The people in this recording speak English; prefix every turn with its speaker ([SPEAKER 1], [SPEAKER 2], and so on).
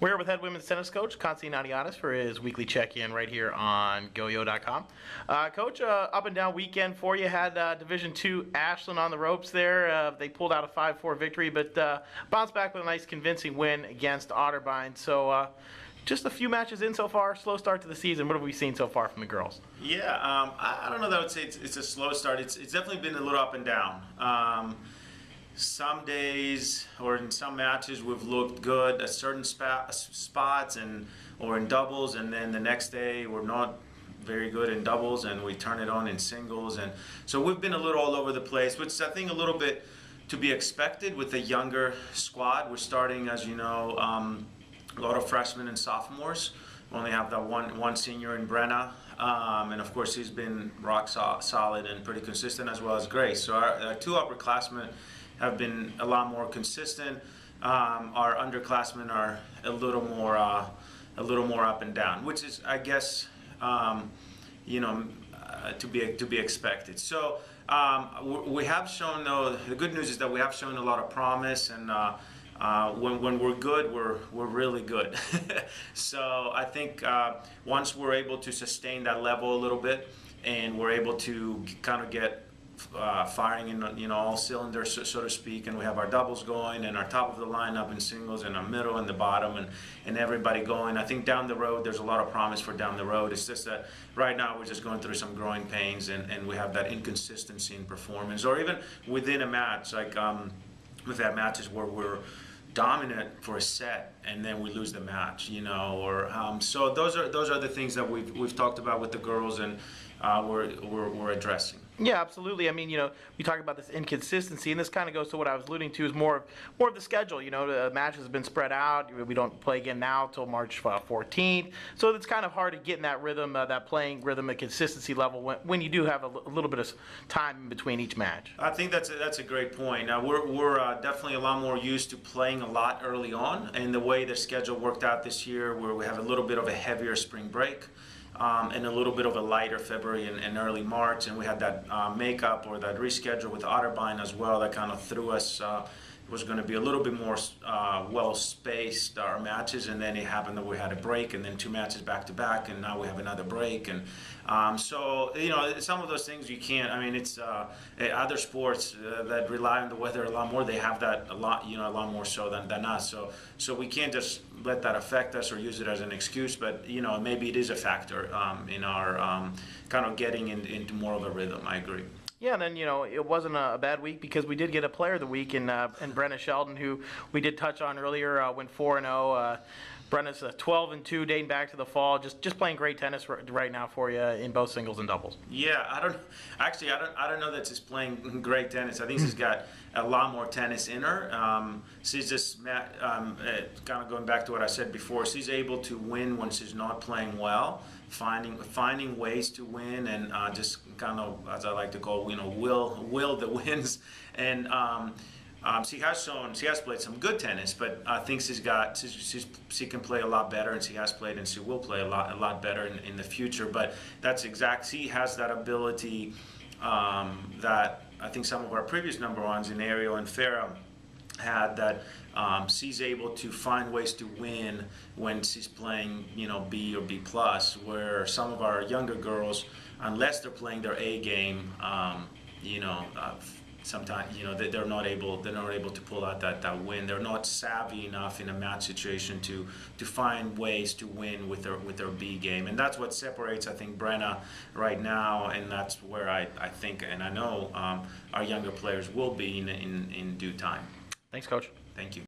[SPEAKER 1] We're here with head women's tennis coach Konstantin Aniatis for his weekly check-in right here on GoYo.com. Coach, up and down weekend for you. Had Division II Ashland on the ropes there. They pulled out a 5-4 victory, but bounced back with a nice convincing win against Otterbein. So just a few matches in so far, slow start to the season. What have we seen so far from the girls?
[SPEAKER 2] Yeah, I don't know that I would say it's a slow start. It's definitely been a little up and down. Some days or in some matches we've looked good at certain spots or in doubles, and then the next day we're not very good in doubles and we turn it on in singles, and so we've been a little all over the place, which I think a little bit to be expected with a younger squad. We're starting, as you know, a lot of freshmen and sophomores. We only have that one senior in Brenna, and of course he's been rock solid and pretty consistent, as well as Grace. So our two upperclassmen have been a lot more consistent. Our underclassmen are a little more up and down, which is, I guess, to be expected. So we have shown, though, the good news is that we have shown a lot of promise, and when we're good, we're really good. So I think once we're able to sustain that level a little bit, and we're able to kind of get firing in all cylinders, so to speak, and we have our doubles going and our top of the lineup in singles and our middle and the bottom and everybody going. I think down the road there's a lot of promise for down the road. It's just that right now we're just going through some growing pains, and we have that inconsistency in performance, or even within a match. Like we've had matches where we're dominant for a set and then we lose the match, so those are the things that we've talked about with the girls, and we're addressing.
[SPEAKER 1] Yeah, absolutely. I mean, we talk about this inconsistency, and this kind of goes to what I was alluding to, is more of the schedule. The matches have been spread out. We don't play again now till March 14th, so it's kind of hard to get in that rhythm, that playing rhythm and consistency level when you do have a little bit of time in between each match.
[SPEAKER 2] I think that's a great point. Now we're definitely a lot more used to playing a lot early on, and the way the schedule worked out this year, where we have a little bit of a heavier spring break. And a little bit of a lighter February and early March, and we had that makeup or that reschedule with Otterbein as well that kind of threw us. It was going to be a little bit more well spaced, our matches, and then it happened that we had a break, and then two matches back to back, and now we have another break, and so some of those things you can't. I mean, it's other sports that rely on the weather a lot more. They have that a lot more so than us. So we can't just let that affect us or use it as an excuse. But maybe it is a factor in our kind of getting into more of a rhythm. I agree.
[SPEAKER 1] Yeah, and then, it wasn't a bad week because we did get a player of the week in Brenna Sheldon, who we did touch on earlier, went 4-0. Brenna's 12-2 dating back to the fall, just playing great tennis right now for you in both singles and doubles.
[SPEAKER 2] Yeah, I don't know that she's playing great tennis. I think she's got a lot more tennis in her. She's just kind of going back to what I said before. She's able to win when she's not playing well, finding ways to win, and just kind of, as I like to call, will the wins. And she has played some good tennis, but I think she can play a lot better, and she has played, and she will play a lot better in the future. But she has that ability that I think some of our previous number ones in Ariel and Farah had, that she's able to find ways to win when she's playing B or B plus, where some of our younger girls, unless they're playing their A game, sometimes they're not able to pull out that win. They're not savvy enough in a match situation to find ways to win with their B game, and that's what separates, I think, Brenna right now, and that's where I think and I know our younger players will be in due time.
[SPEAKER 1] Thanks, Coach.
[SPEAKER 2] Thank you.